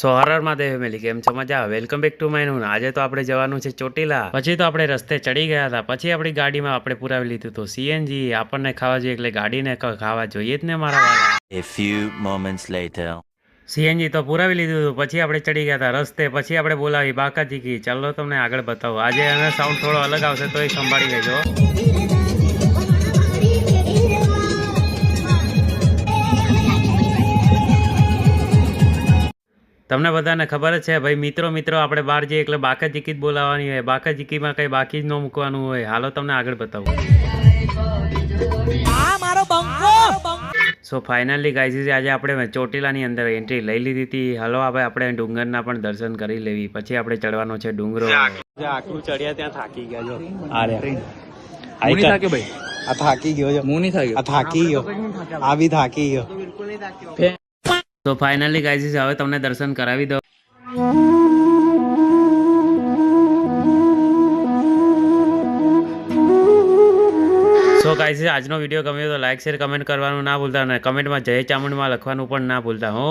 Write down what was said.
સો હર Mahadev family કેમ છો મજા welcome back to my new આજે તો આપણે જવાનું છે ચોટીલા પછી તો આપણે રસ્તે ચડી ગયા હતા પછી આપણી ગાડીમાં આપણે પુરાવી લીધું હતું સીએનજી આપણને ખાવા જોઈએ એટલે ગાડીને ખાવા જોઈએ જ ને મારા વાળા A few moments later. CNG તો પુરાવી લીધું હતું પછી આપણે ચડી ગયા હતા રસ્તે પછી આપણે બોલાવી બાકાજી કી ચાલો તમને આગળ બતાવો આજે એનો સાઉન્ડ થોડો અલગ આવશે તો એ સંભાળી લેજો તમને બધાને ખબર જ છે ભાઈ મિત્રો આપણે બહાર જઈએ એટલે બાકા ચીકી જ બોલાવવાની હોય બાકા ચીકીમાં કંઈ બાકી જ ન મૂકવાનું હોય હાલો તમને આગળ બતાવું સો ફાઇનલી ગાઈઝ આજે આપણે ચોટીલાની અંદર એન્ટ્રી લઈ લીધી હતી હાલો હવે આપણે ડુંગરના પણ દર્શન કરી લેવી પછી આપણે ચડવાનો છે ડુંગરો આટલું ચડ્યા ત્યાં થાકી ગયા જો ભાઈ આ થાકી ગયો છે હું નહીં થાક્યો આ થાકી ગયો આ બી થાકી ગયો તો ફાઇનલી ગાઈઝ હવે તમને દર્શન કરાવી દો સો ગાઈઝ આજનો વિડીયો ગમ્યો તો લાઈક શેર કમેન્ટ કરવાનું ના ભૂલતા અને કમેન્ટમાં જય ચામુંડમાં લખવાનું પણ ના ભૂલતા હો